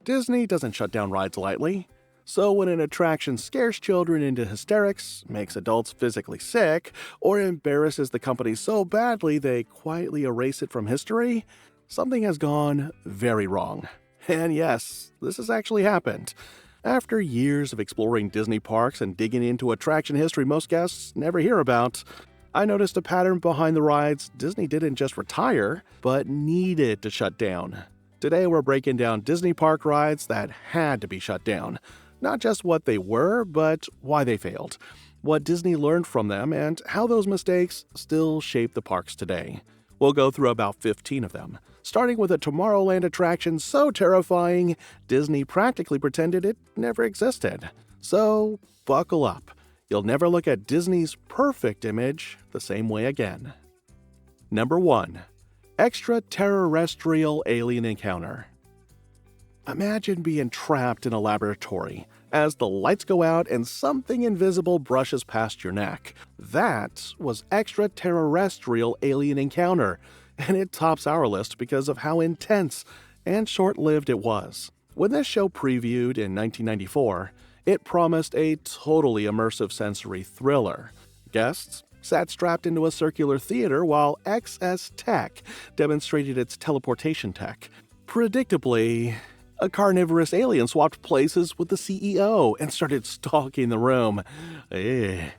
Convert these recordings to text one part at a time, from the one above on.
Disney doesn't shut down rides lightly. So when an attraction scares children into hysterics, makes adults physically sick, or embarrasses the company so badly they quietly erase it from history, something has gone very wrong. And yes, this has actually happened. After years of exploring Disney parks and digging into attraction history most guests never hear about, I noticed a pattern behind the rides Disney didn't just retire, but needed to shut down. Today we're breaking down Disney park rides that had to be shut down. Not just what they were, but why they failed, what Disney learned from them, and how those mistakes still shape the parks today. We'll go through about 15 of them, starting with a Tomorrowland attraction so terrifying, Disney practically pretended it never existed. So, buckle up. You'll never look at Disney's perfect image the same way again. Number 1. Extraterrestrial alien encounter. Imagine being trapped in a laboratory as the lights go out and something invisible brushes past your neck. That was extraterrestrial alien encounter, and it tops our list because of how intense and short-lived it was. When this show previewed in 1994, it promised a totally immersive sensory thriller. Guests sat strapped into a circular theater while XS Tech demonstrated its teleportation tech. Predictably, a carnivorous alien swapped places with the CEO and started stalking the room. In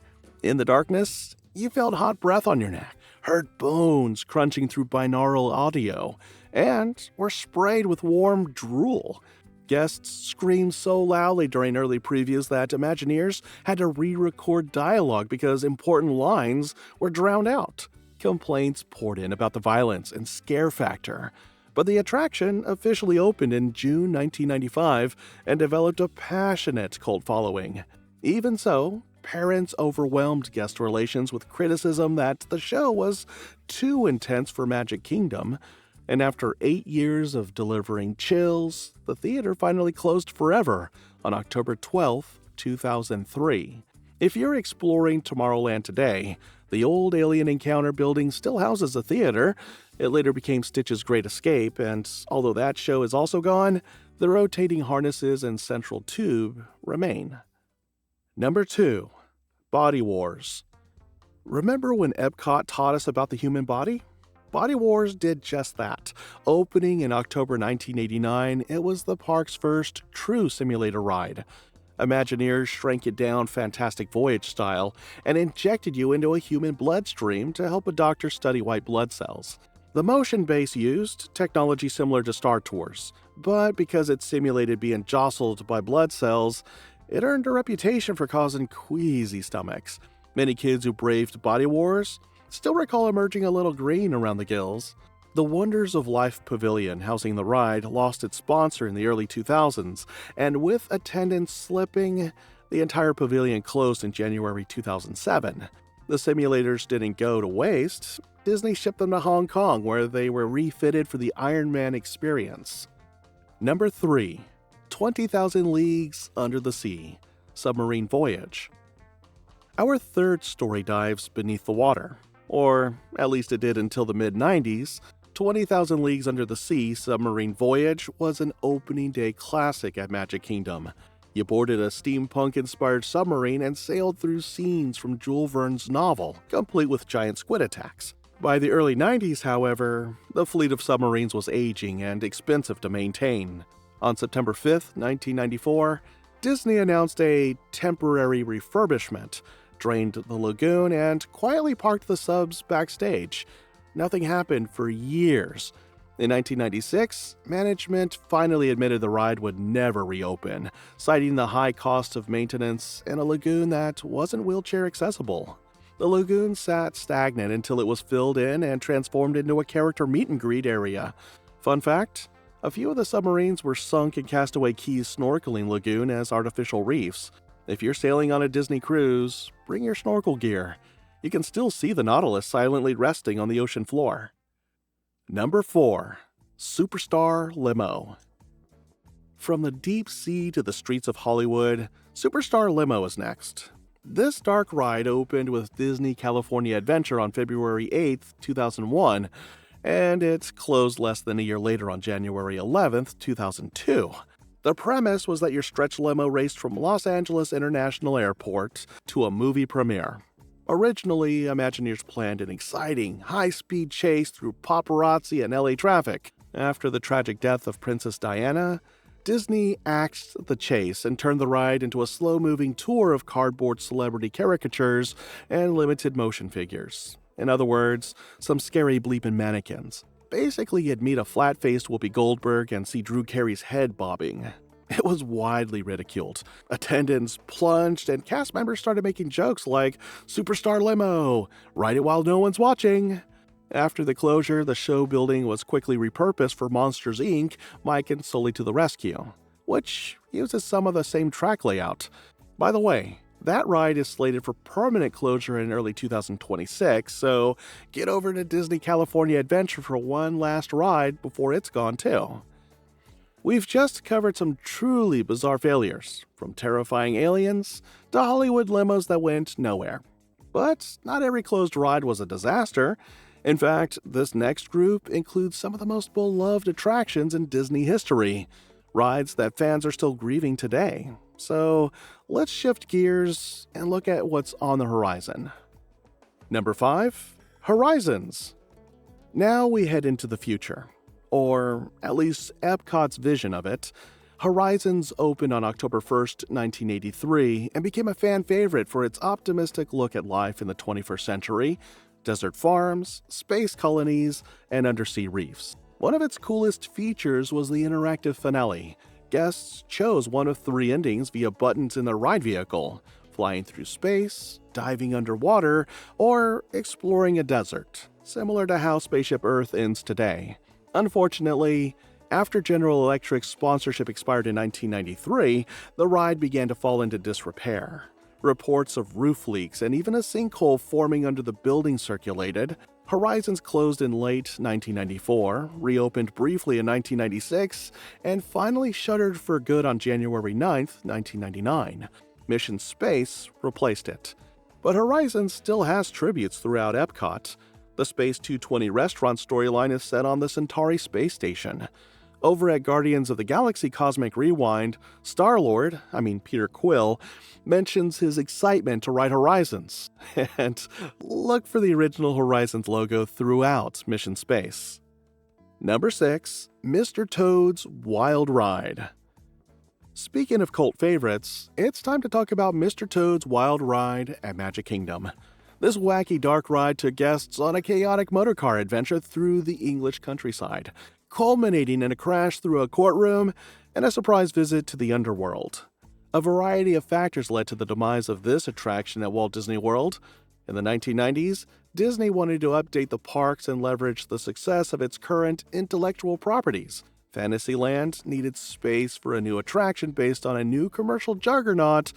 the darkness, you felt hot breath on your neck, heard bones crunching through binaural audio, and were sprayed with warm drool. Guests screamed so loudly during early previews that Imagineers had to re-record dialogue because important lines were drowned out. Complaints poured in about the violence and scare factor. But the attraction officially opened in June 1995 and developed a passionate cult following. Even so, parents overwhelmed guest relations with criticism that the show was too intense for Magic Kingdom, and after 8 years of delivering chills, the theater finally closed forever on October 12, 2003. If you're exploring Tomorrowland today, the old alien encounter building still houses a theater. It later became Stitch's Great Escape, and although that show is also gone, the rotating harnesses and central tube remain. Number 2. Body Wars. Remember when Epcot taught us about the human body? Body Wars did just that. Opening in October 1989, it was the park's first true simulator ride. Imagineers shrank it down Fantastic Voyage style and injected you into a human bloodstream to help a doctor study white blood cells. The motion base used technology similar to Star Tours, but because it simulated being jostled by blood cells, it earned a reputation for causing queasy stomachs. Many kids who braved Body Wars still recall emerging a little green around the gills. The Wonders of Life Pavilion housing the ride lost its sponsor in the early 2000s, and with attendance slipping, the entire pavilion closed in January 2007. The simulators didn't go to waste. Disney shipped them to Hong Kong, where they were refitted for the Iron Man experience. Number 3. 20,000 Leagues Under the Sea. Submarine Voyage. Our third story dives beneath the water, or at least it did until the mid-90s. 20,000 Leagues Under the Sea Submarine Voyage was an opening day classic at Magic Kingdom. You boarded a steampunk-inspired submarine and sailed through scenes from Jules Verne's novel, complete with giant squid attacks. By the early 90s, however, the fleet of submarines was aging and expensive to maintain. On September 5, 1994, Disney announced a temporary refurbishment, drained the lagoon, and quietly parked the subs backstage. Nothing happened for years. In 1996, management finally admitted the ride would never reopen, citing the high cost of maintenance and a lagoon that wasn't wheelchair accessible. The lagoon sat stagnant until it was filled in and transformed into a character meet-and-greet area. Fun fact, a few of the submarines were sunk in Castaway Cay's snorkeling lagoon as artificial reefs. If you're sailing on a Disney cruise, bring your snorkel gear. You can still see the Nautilus silently resting on the ocean floor. Number 4. Superstar Limo. From the deep sea to the streets of Hollywood, Superstar Limo is next. This dark ride opened with Disney California Adventure on February 8, 2001, and it closed less than a year later on January 11, 2002. The premise was that your stretch limo raced from Los Angeles International Airport to a movie premiere. Originally, Imagineers planned an exciting, high-speed chase through paparazzi and LA traffic. After the tragic death of Princess Diana, Disney axed the chase and turned the ride into a slow-moving tour of cardboard celebrity caricatures and limited motion figures. In other words, some scary bleeping mannequins. Basically, you'd meet a flat-faced Whoopi Goldberg and see Drew Carey's head bobbing. It was widely ridiculed. Attendants plunged, and cast members started making jokes like, "Superstar limo, ride it while no one's watching." After the closure, the show building was quickly repurposed for Monsters, Inc., Mike and Sully to the Rescue, which uses some of the same track layout. By the way, that ride is slated for permanent closure in early 2026, so get over to Disney California Adventure for one last ride before it's gone too. We've just covered some truly bizarre failures, from terrifying aliens to Hollywood limos that went nowhere. But not every closed ride was a disaster. In fact, this next group includes some of the most beloved attractions in Disney history, rides that fans are still grieving today. So let's shift gears and look at what's on the horizon. Number 5, Horizons. Now we head into the future, or at least Epcot's vision of it. Horizons opened on October 1st, 1983, and became a fan favorite for its optimistic look at life in the 21st century, desert farms, space colonies, and undersea reefs. One of its coolest features was the interactive finale. Guests chose one of 3 endings via buttons in their ride vehicle: flying through space, diving underwater, or exploring a desert, similar to how Spaceship Earth ends today. Unfortunately, after General Electric's sponsorship expired in 1993, the ride began to fall into disrepair. Reports of roof leaks and even a sinkhole forming under the building circulated. Horizons closed in late 1994, reopened briefly in 1996, and finally shuttered for good on January 9, 1999. Mission Space replaced it. But Horizons still has tributes throughout Epcot. The Space 220 restaurant storyline is set on the Centauri space station. Over at Guardians of the Galaxy Cosmic Rewind, Star-Lord, Peter Quill, mentions his excitement to ride Horizons. And look for the original Horizons logo throughout Mission Space. Number 6, Mr. Toad's Wild Ride. Speaking of cult favorites, it's time to talk about Mr. Toad's Wild Ride at Magic Kingdom. This wacky dark ride took guests on a chaotic motorcar adventure through the English countryside, culminating in a crash through a courtroom and a surprise visit to the underworld. A variety of factors led to the demise of this attraction at Walt Disney World. In the 1990s, Disney wanted to update the parks and leverage the success of its current intellectual properties. Fantasyland needed space for a new attraction based on a new commercial juggernaut,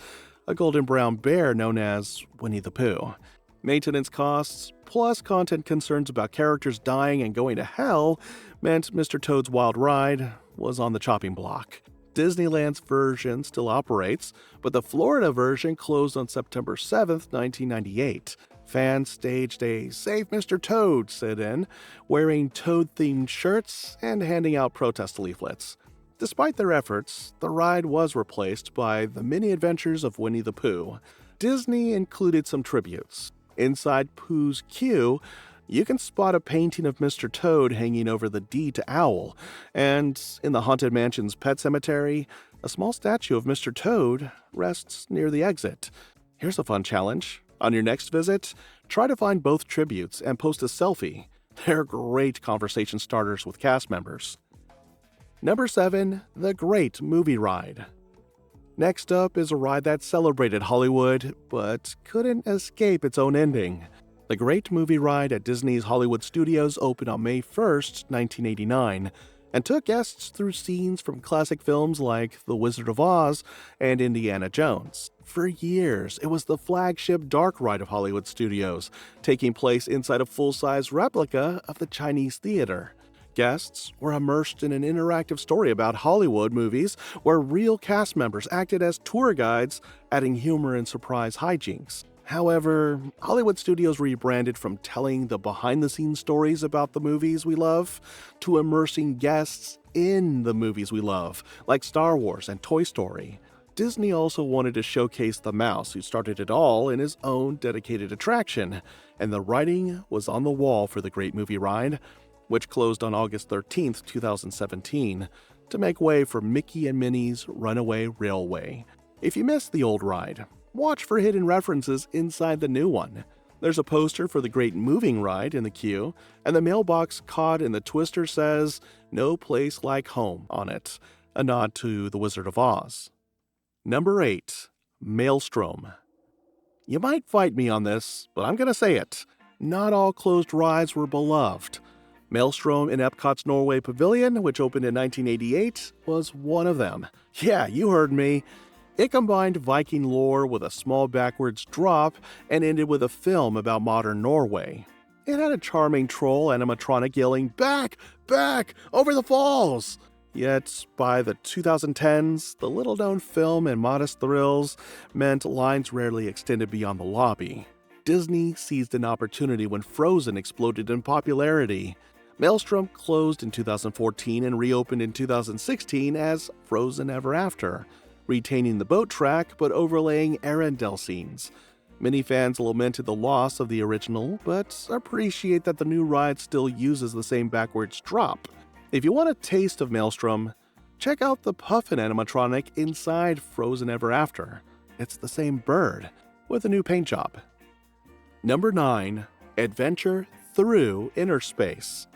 a golden brown bear known as Winnie the Pooh. Maintenance costs, plus content concerns about characters dying and going to hell, meant Mr. Toad's Wild Ride was on the chopping block. Disneyland's version still operates, but the Florida version closed on September 7th, 1998. Fans staged a Save Mr. Toad sit-in, wearing Toad-themed shirts and handing out protest leaflets. Despite their efforts, the ride was replaced by The Mini Adventures of Winnie the Pooh. Disney included some tributes. Inside Pooh's queue, you can spot a painting of Mr. Toad hanging over the D to Owl, and in the Haunted Mansion's pet cemetery, a small statue of Mr. Toad rests near the exit. Here's a fun challenge. On your next visit, try to find both tributes and post a selfie. They're great conversation starters with cast members. Number 7, The Great Movie Ride. Next up is a ride that celebrated Hollywood, but couldn't escape its own ending. The Great Movie Ride at Disney's Hollywood Studios opened on May 1st, 1989, and took guests through scenes from classic films like The Wizard of Oz and Indiana Jones. For years, it was the flagship dark ride of Hollywood Studios, taking place inside a full-size replica of the Chinese theater. Guests were immersed in an interactive story about Hollywood movies where real cast members acted as tour guides, adding humor and surprise hijinks. However, Hollywood studios rebranded from telling the behind-the-scenes stories about the movies we love to immersing guests in the movies we love, like Star Wars and Toy Story. Disney also wanted to showcase the mouse who started it all in his own dedicated attraction, and the writing was on the wall for the Great Movie Ride, which closed on August 13, 2017, to make way for Mickey and Minnie's Runaway Railway. If you missed the old ride, watch for hidden references inside the new one. There's a poster for the Great Moving Ride in the queue, and the mailbox caught in the twister says, "No place like home" on it, a nod to The Wizard of Oz. Number 8. Maelstrom. You might fight me on this, but I'm gonna say it. Not all closed rides were beloved. Maelstrom in Epcot's Norway Pavilion, which opened in 1988, was one of them. Yeah, you heard me. It combined Viking lore with a small backwards drop and ended with a film about modern Norway. It had a charming troll animatronic yelling, "Back! Back! Over the falls!" Yet, by the 2010s, the little-known film and modest thrills meant lines rarely extended beyond the lobby. Disney seized an opportunity when Frozen exploded in popularity. Maelstrom closed in 2014 and reopened in 2016 as Frozen Ever After, retaining the boat track but overlaying Arendelle scenes. Many fans lamented the loss of the original, but appreciate that the new ride still uses the same backwards drop. If you want a taste of Maelstrom, check out the Puffin animatronic inside Frozen Ever After. It's the same bird, with a new paint job. Number 9. Adventure Through Inner Space.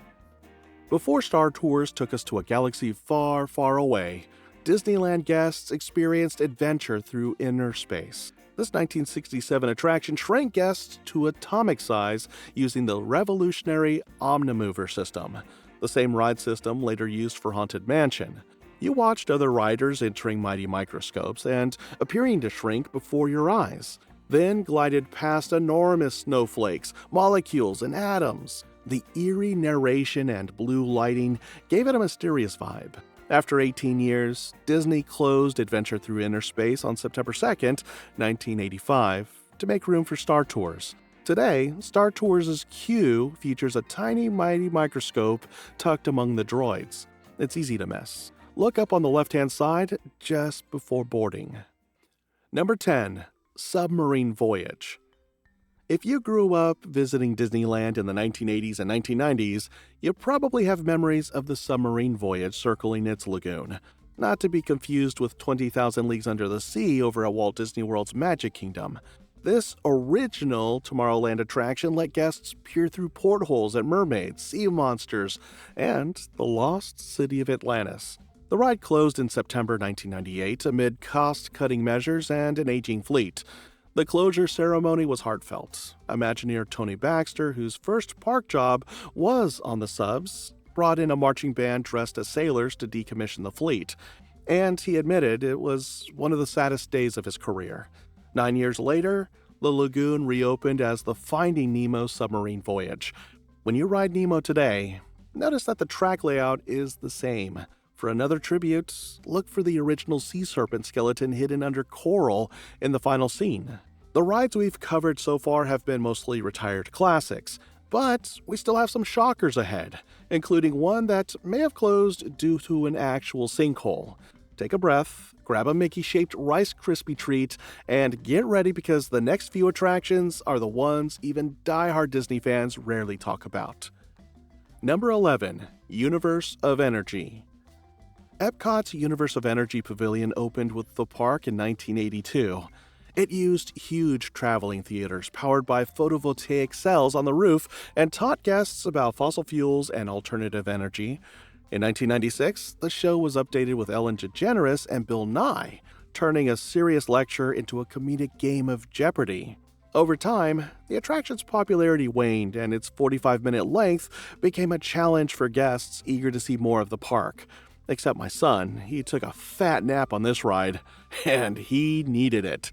Before Star Tours took us to a galaxy far, far away, Disneyland guests experienced adventure through inner space. This 1967 attraction shrank guests to atomic size using the revolutionary Omnimover system, the same ride system later used for Haunted Mansion. You watched other riders entering mighty microscopes and appearing to shrink before your eyes, then glided past enormous snowflakes, molecules, and atoms. The eerie narration and blue lighting gave it a mysterious vibe. After 18 years, Disney closed Adventure Through Inner Space on September 2nd, 1985, to make room for Star Tours. Today, Star Tours' queue features a tiny, mighty microscope tucked among the droids. It's easy to miss. Look up on the left-hand side just before boarding. Number 10. Submarine Voyage. If you grew up visiting Disneyland in the 1980s and 1990s, you probably have memories of the submarine voyage circling its lagoon. Not to be confused with 20,000 Leagues Under the Sea over at Walt Disney World's Magic Kingdom. This original Tomorrowland attraction let guests peer through portholes at mermaids, sea monsters, and the lost city of Atlantis. The ride closed in September 1998 amid cost-cutting measures and an aging fleet. The closure ceremony was heartfelt. Imagineer Tony Baxter, whose first park job was on the subs, brought in a marching band dressed as sailors to decommission the fleet, and he admitted it was one of the saddest days of his career. 9 years later, the lagoon reopened as the Finding Nemo Submarine Voyage. When you ride Nemo today, notice that the track layout is the same. For another tribute, look for the original sea serpent skeleton hidden under coral in the final scene. The rides we've covered so far have been mostly retired classics, but we still have some shockers ahead, including one that may have closed due to an actual sinkhole. Take a breath, grab a Mickey-shaped Rice Krispie treat, and get ready because the next few attractions are the ones even die-hard Disney fans rarely talk about. Number 11. Universe of Energy. Epcot's Universe of Energy Pavilion opened with the park in 1982. It used huge traveling theaters powered by photovoltaic cells on the roof and taught guests about fossil fuels and alternative energy. In 1996, the show was updated with Ellen DeGeneres and Bill Nye, turning a serious lecture into a comedic game of Jeopardy! Over time, the attraction's popularity waned and its 45-minute length became a challenge for guests eager to see more of the park. Except my son, he took a fat nap on this ride, and he needed it.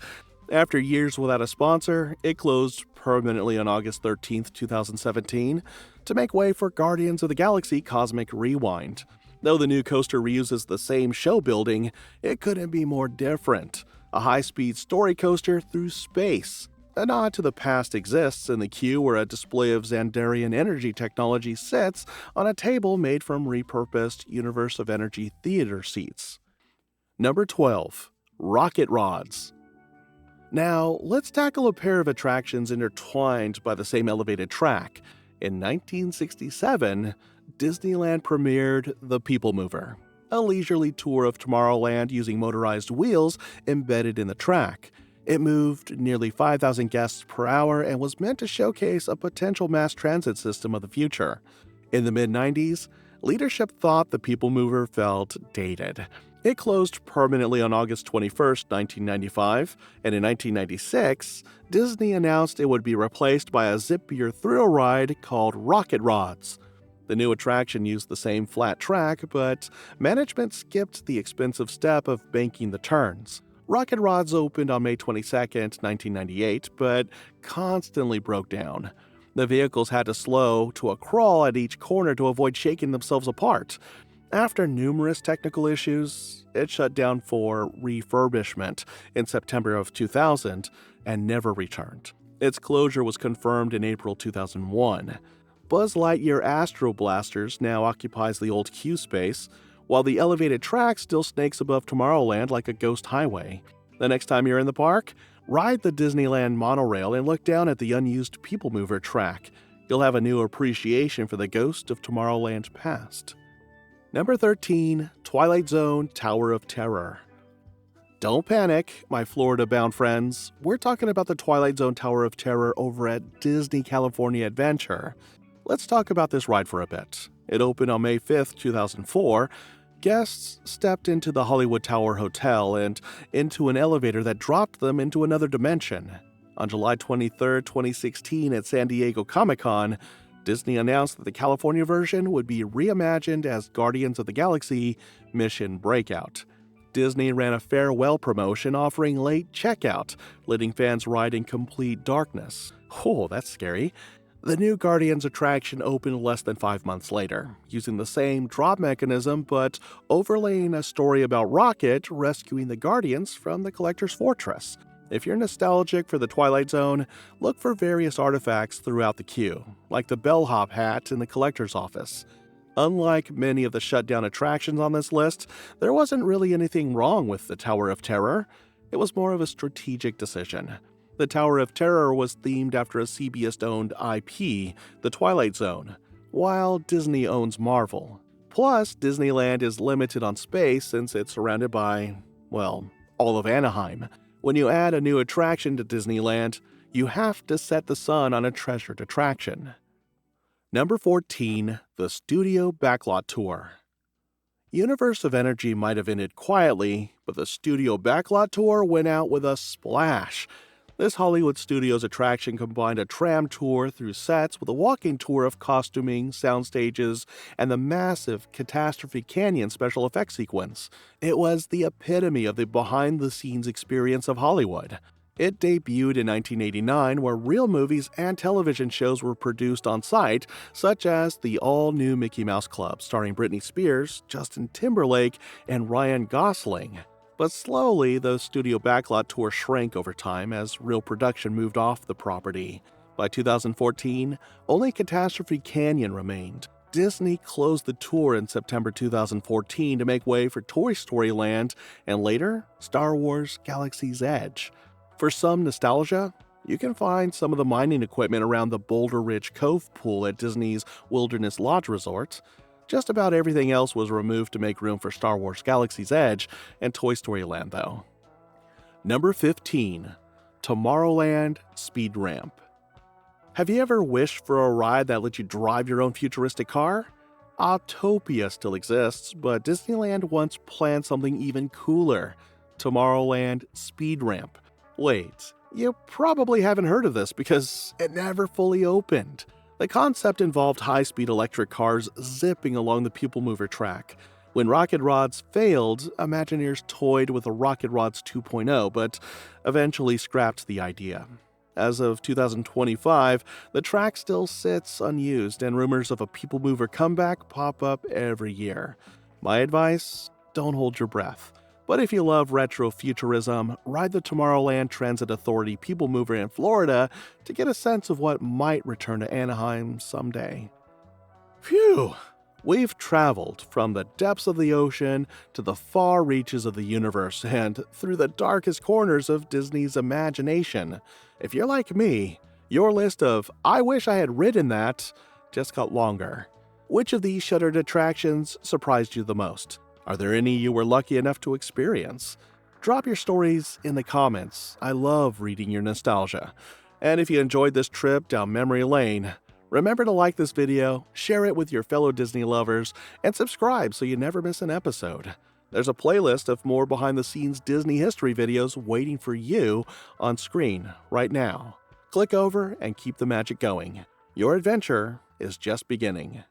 After years without a sponsor, it closed permanently on August 13, 2017, to make way for Guardians of the Galaxy Cosmic Rewind. Though the new coaster reuses the same show building, it couldn't be more different. A high-speed story coaster through space. A nod to the past exists in the queue where a display of Xandarian energy technology sits on a table made from repurposed Universe of Energy theater seats. Number 12. Rocket Rods. Now, let's tackle a pair of attractions intertwined by the same elevated track. In 1967, Disneyland premiered The People Mover, a leisurely tour of Tomorrowland using motorized wheels embedded in the track. It moved nearly 5,000 guests per hour and was meant to showcase a potential mass transit system of the future. In the mid-90s, leadership thought the People Mover felt dated. It closed permanently on August 21, 1995, and in 1996, Disney announced it would be replaced by a zippier thrill ride called Rocket Rods. The new attraction used the same flat track, but management skipped the expensive step of banking the turns. Rocket Rods opened on May 22, 1998, but constantly broke down. The vehicles had to slow to a crawl at each corner to avoid shaking themselves apart. After numerous technical issues, it shut down for refurbishment in September of 2000 and never returned. Its closure was confirmed in April 2001. Buzz Lightyear Astro Blasters now occupies the old queue space, while the elevated track still snakes above Tomorrowland like a ghost highway. The next time you're in the park, ride the Disneyland monorail and look down at the unused People Mover track. You'll have a new appreciation for the ghost of Tomorrowland past. Number 13. Twilight Zone Tower of Terror. Don't panic, my Florida-bound friends. We're talking about the Twilight Zone Tower of Terror over at Disney California Adventure. Let's talk about this ride for a bit. It opened on May 5, 2004. Guests stepped into the Hollywood Tower Hotel and into an elevator that dropped them into another dimension. On July 23, 2016 at San Diego Comic-Con, Disney announced that the California version would be reimagined as Guardians of the Galaxy Mission Breakout. Disney ran a farewell promotion offering late checkout, letting fans ride in complete darkness. Oh, that's scary. The new Guardians attraction opened less than 5 months later, using the same drop mechanism but overlaying a story about Rocket rescuing the Guardians from the Collector's Fortress. If you're nostalgic for the Twilight Zone, look for various artifacts throughout the queue, like the bellhop hat in the collector's office. Unlike many of the shutdown attractions on this list, there wasn't really anything wrong with the Tower of Terror. It was more of a strategic decision. The Tower of Terror was themed after a CBS-owned IP, the Twilight Zone, while Disney owns Marvel. Plus, Disneyland is limited on space since it's surrounded by, well, all of Anaheim. When you add a new attraction to Disneyland, you have to set the sun on a treasured attraction. Number 14. The Studio Backlot Tour. Universe of Energy might have ended quietly, but the Studio Backlot Tour went out with a splash. This Hollywood Studios attraction combined a tram tour through sets with a walking tour of costuming, sound stages, and the massive Catastrophe Canyon special effects sequence. It was the epitome of the behind-the-scenes experience of Hollywood. It debuted in 1989, where real movies and television shows were produced on site, such as the all-new Mickey Mouse Club, starring Britney Spears, Justin Timberlake, and Ryan Gosling. But slowly, the Studio Backlot Tour shrank over time as real production moved off the property. By 2014, only Catastrophe Canyon remained. Disney closed the tour in September 2014 to make way for Toy Story Land and later, Star Wars Galaxy's Edge. For some nostalgia, you can find some of the mining equipment around the Boulder Ridge Cove pool at Disney's Wilderness Lodge Resort. Just about everything else was removed to make room for Star Wars Galaxy's Edge and Toy Story Land, though. Number 15. Tomorrowland Speed Ramp. Have you ever wished for a ride that lets you drive your own futuristic car? Autopia still exists, but Disneyland once planned something even cooler. Tomorrowland Speed Ramp. Wait, you probably haven't heard of this because it never fully opened. The concept involved high-speed electric cars zipping along the People Mover track. When Rocket Rods failed, Imagineers toyed with the Rocket Rods 2.0, but eventually scrapped the idea. As of 2025, the track still sits unused, and rumors of a People Mover comeback pop up every year. My advice? Don't hold your breath. But if you love retro futurism, ride the Tomorrowland Transit Authority People Mover in Florida to get a sense of what might return to Anaheim someday. Phew! We've traveled from the depths of the ocean to the far reaches of the universe and through the darkest corners of Disney's imagination. If you're like me, your list of "I wish I had ridden that" just got longer. Which of these shuttered attractions surprised you the most? Are there any you were lucky enough to experience? Drop your stories in the comments. I love reading your nostalgia. And if you enjoyed this trip down memory lane, remember to like this video, share it with your fellow Disney lovers, and subscribe so you never miss an episode. There's a playlist of more behind-the-scenes Disney history videos waiting for you on screen right now. Click over and keep the magic going. Your adventure is just beginning.